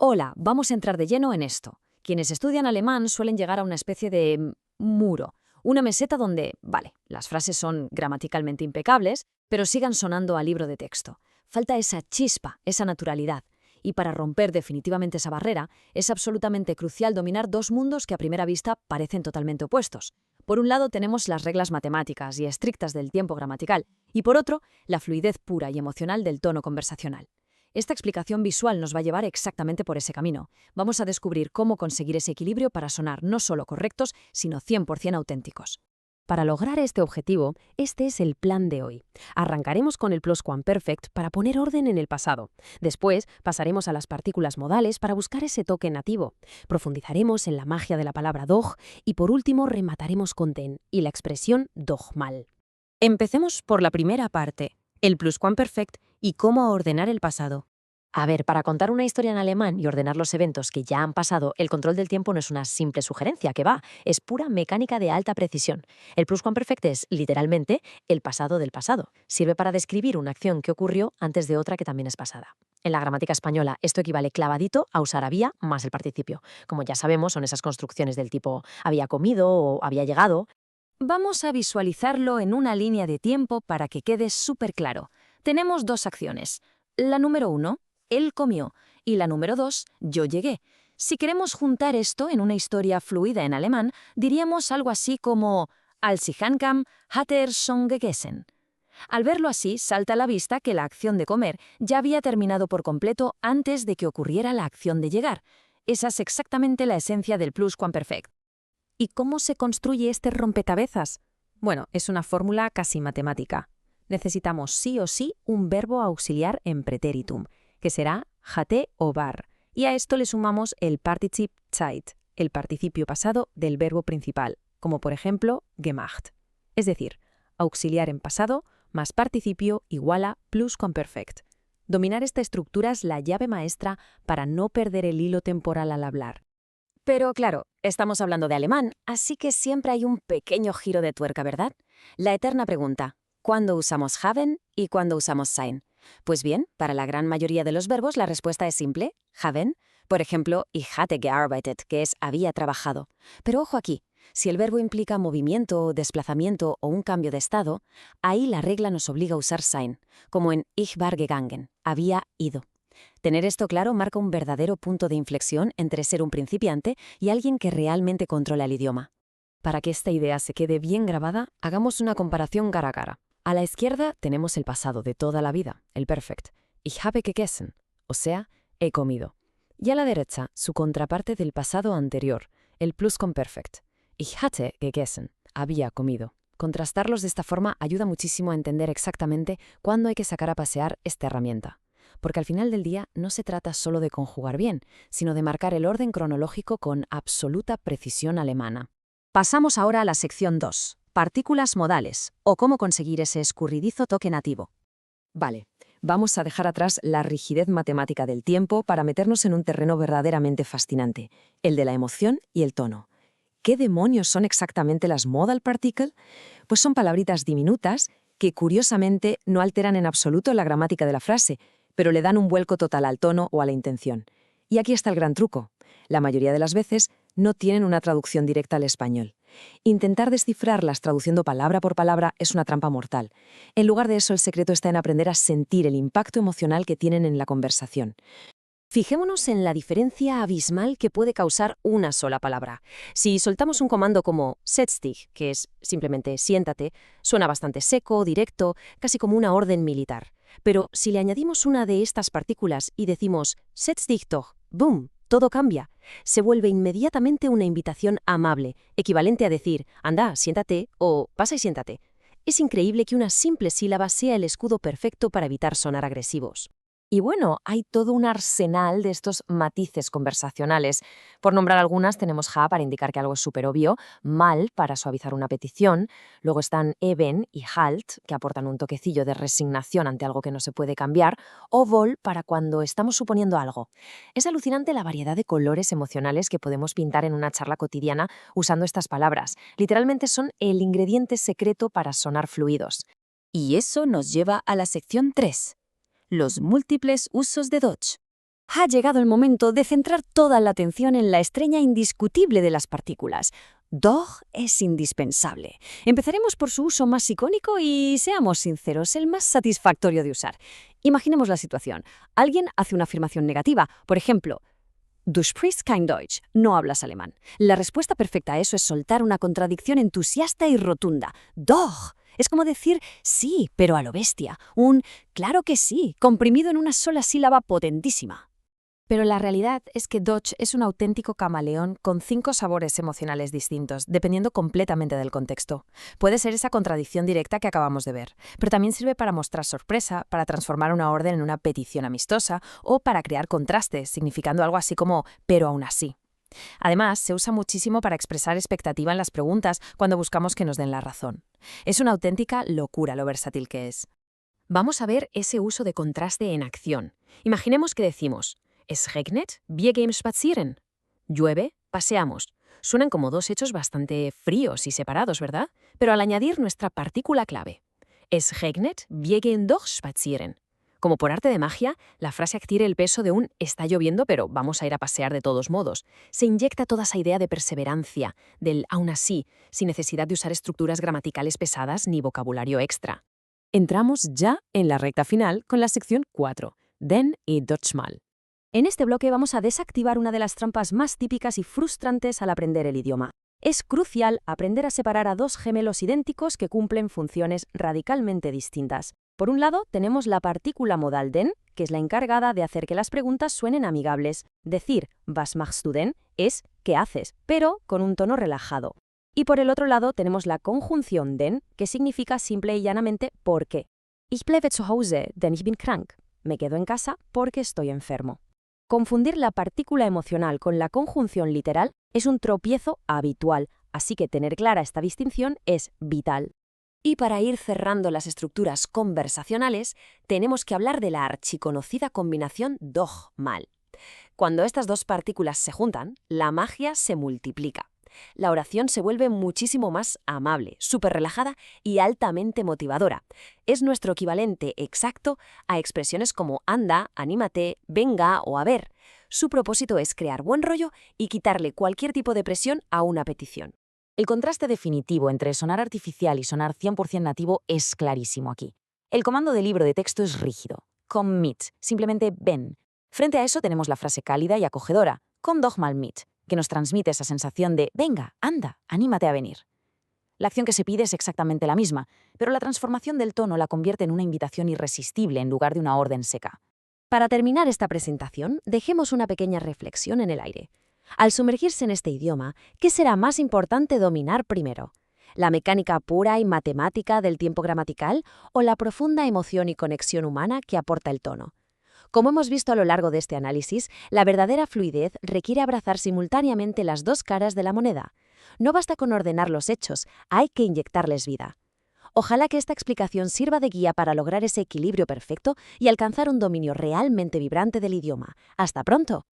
Hola, vamos a entrar de lleno en esto. Quienes estudian alemán suelen llegar a una especie de muro, una meseta donde, vale, las frases son gramaticalmente impecables, pero sigan sonando a libro de texto. Falta esa chispa, esa naturalidad. Y para romper definitivamente esa barrera, es absolutamente crucial dominar dos mundos que a primera vista parecen totalmente opuestos. Por un lado tenemos las reglas matemáticas y estrictas del tiempo gramatical, y por otro, la fluidez pura y emocional del tono conversacional. Esta explicación visual nos va a llevar exactamente por ese camino. Vamos a descubrir cómo conseguir ese equilibrio para sonar no solo correctos, sino 100% auténticos. Para lograr este objetivo, este es el plan de hoy. Arrancaremos con el pluscuamperfect para poner orden en el pasado. Después pasaremos a las partículas modales para buscar ese toque nativo. Profundizaremos en la magia de la palabra doch y por último remataremos con den y la expresión doch mal. Empecemos por la primera parte, el pluscuamperfect y cómo ordenar el pasado. A ver, para contar una historia en alemán y ordenar los eventos que ya han pasado, el control del tiempo no es una simple sugerencia, que va, es pura mecánica de alta precisión. El pluscuamperfect es, literalmente, el pasado del pasado. Sirve para describir una acción que ocurrió antes de otra que también es pasada. En la gramática española, esto equivale clavadito a usar había más el participio. Como ya sabemos, son esas construcciones del tipo había comido o había llegado. Vamos a visualizarlo en una línea de tiempo para que quede súper claro. Tenemos dos acciones. La número 1, él comió, y la número 2, yo llegué. Si queremos juntar esto en una historia fluida en alemán, diríamos algo así como Als ich ankam, hatte schon gegessen. Al verlo así, salta a la vista que la acción de comer ya había terminado por completo antes de que ocurriera la acción de llegar. Esa es exactamente la esencia del pluscuamperfect. ¿Y cómo se construye este rompecabezas? Bueno, es una fórmula casi matemática. Necesitamos sí o sí un verbo auxiliar en pretéritum, que será hatte o war, y a esto le sumamos el Partizip Zeit, el participio pasado del verbo principal, como por ejemplo gemacht. Es decir, auxiliar en pasado más participio igual a pluscuamperfect. Dominar esta estructura es la llave maestra para no perder el hilo temporal al hablar. Pero claro, estamos hablando de alemán, así que siempre hay un pequeño giro de tuerca, ¿verdad? La eterna pregunta, ¿cuándo usamos haben y cuándo usamos sein? Pues bien, para la gran mayoría de los verbos la respuesta es simple, haben. Por ejemplo, ich hatte gearbeitet, que es había trabajado. Pero ojo aquí, si el verbo implica movimiento, desplazamiento o un cambio de estado, ahí la regla nos obliga a usar sein, como en ich war gegangen, había ido. Tener esto claro marca un verdadero punto de inflexión entre ser un principiante y alguien que realmente controla el idioma. Para que esta idea se quede bien grabada, hagamos una comparación cara a cara. A la izquierda tenemos el pasado de toda la vida, el perfect, ich habe gegessen, o sea, he comido. Y a la derecha, su contraparte del pasado anterior, el pluscuamperfect, ich hatte gegessen, había comido. Contrastarlos de esta forma ayuda muchísimo a entender exactamente cuándo hay que sacar a pasear esta herramienta. Porque al final del día no se trata solo de conjugar bien, sino de marcar el orden cronológico con absoluta precisión alemana. Pasamos ahora a la sección 2, partículas modales, o cómo conseguir ese escurridizo toque nativo. Vale, vamos a dejar atrás la rigidez matemática del tiempo para meternos en un terreno verdaderamente fascinante, el de la emoción y el tono. ¿Qué demonios son exactamente las modal particle? Pues son palabritas diminutas que curiosamente no alteran en absoluto la gramática de la frase, pero le dan un vuelco total al tono o a la intención. Y aquí está el gran truco. La mayoría de las veces no tienen una traducción directa al español. Intentar descifrarlas traduciendo palabra por palabra es una trampa mortal. En lugar de eso, el secreto está en aprender a sentir el impacto emocional que tienen en la conversación. Fijémonos en la diferencia abismal que puede causar una sola palabra. Si soltamos un comando como setz dich, que es simplemente siéntate, suena bastante seco, directo, casi como una orden militar. Pero si le añadimos una de estas partículas y decimos setz dich doch, ¡boom!, todo cambia. Se vuelve inmediatamente una invitación amable, equivalente a decir anda, siéntate o pasa y siéntate. Es increíble que una simple sílaba sea el escudo perfecto para evitar sonar agresivos. Y bueno, hay todo un arsenal de estos matices conversacionales. Por nombrar algunas, tenemos ja para indicar que algo es súper obvio, mal para suavizar una petición, luego están eben y halt, que aportan un toquecillo de resignación ante algo que no se puede cambiar, o wohl para cuando estamos suponiendo algo. Es alucinante la variedad de colores emocionales que podemos pintar en una charla cotidiana usando estas palabras. Literalmente son el ingrediente secreto para sonar fluidos. Y eso nos lleva a la sección 3. Los múltiples usos de Deutsch. Ha llegado el momento de centrar toda la atención en la estrella indiscutible de las partículas. Doch es indispensable. Empezaremos por su uso más icónico y, seamos sinceros, el más satisfactorio de usar. Imaginemos la situación. Alguien hace una afirmación negativa. Por ejemplo, Du sprichst kein Deutsch, no hablas alemán. La respuesta perfecta a eso es soltar una contradicción entusiasta y rotunda. Doch. Es como decir sí, pero a lo bestia. Un claro que sí, comprimido en una sola sílaba potentísima. Pero la realidad es que Deutsch es un auténtico camaleón con 5 sabores emocionales distintos, dependiendo completamente del contexto. Puede ser esa contradicción directa que acabamos de ver, pero también sirve para mostrar sorpresa, para transformar una orden en una petición amistosa o para crear contrastes, significando algo así como «pero aún así». Además, se usa muchísimo para expresar expectativa en las preguntas cuando buscamos que nos den la razón. Es una auténtica locura lo versátil que es. Vamos a ver ese uso de contraste en acción. Imaginemos que decimos «Es regnet, wir gehen spazieren». Llueve, paseamos. Suenan como dos hechos bastante fríos y separados, ¿verdad? Pero al añadir nuestra partícula clave. «Es regnet, wir gehen doch spazieren». Como por arte de magia, la frase adquiere el peso de un «está lloviendo, pero vamos a ir a pasear de todos modos». Se inyecta toda esa idea de perseverancia, del «aún así», sin necesidad de usar estructuras gramaticales pesadas ni vocabulario extra. Entramos ya en la recta final con la sección 4, Den y Deutsch mal. En este bloque vamos a desactivar una de las trampas más típicas y frustrantes al aprender el idioma. Es crucial aprender a separar a dos gemelos idénticos que cumplen funciones radicalmente distintas. Por un lado, tenemos la partícula modal den, que es la encargada de hacer que las preguntas suenen amigables. Decir «Was machst du denn?» es «¿qué haces?», pero con un tono relajado. Y por el otro lado tenemos la conjunción den, que significa simple y llanamente «¿por qué?». Ich bleibe zu Hause, denn ich bin krank. Me quedo en casa porque estoy enfermo. Confundir la partícula emocional con la conjunción literal es un tropiezo habitual, así que tener clara esta distinción es vital. Y para ir cerrando las estructuras conversacionales, tenemos que hablar de la archiconocida combinación doch-mal. Cuando estas dos partículas se juntan, la magia se multiplica. La oración se vuelve muchísimo más amable, súper relajada y altamente motivadora. Es nuestro equivalente exacto a expresiones como anda, anímate, venga o a ver. Su propósito es crear buen rollo y quitarle cualquier tipo de presión a una petición. El contraste definitivo entre sonar artificial y sonar 100% nativo es clarísimo aquí. El comando de libro de texto es rígido. Komm mit, simplemente ven. Frente a eso tenemos la frase cálida y acogedora, komm doch mal mit, que nos transmite esa sensación de venga, anda, anímate a venir. La acción que se pide es exactamente la misma, pero la transformación del tono la convierte en una invitación irresistible en lugar de una orden seca. Para terminar esta presentación, dejemos una pequeña reflexión en el aire. Al sumergirse en este idioma, ¿qué será más importante dominar primero? ¿La mecánica pura y matemática del tiempo gramatical o la profunda emoción y conexión humana que aporta el tono? Como hemos visto a lo largo de este análisis, la verdadera fluidez requiere abrazar simultáneamente las dos caras de la moneda. No basta con ordenar los hechos, hay que inyectarles vida. Ojalá que esta explicación sirva de guía para lograr ese equilibrio perfecto y alcanzar un dominio realmente vibrante del idioma. ¡Hasta pronto!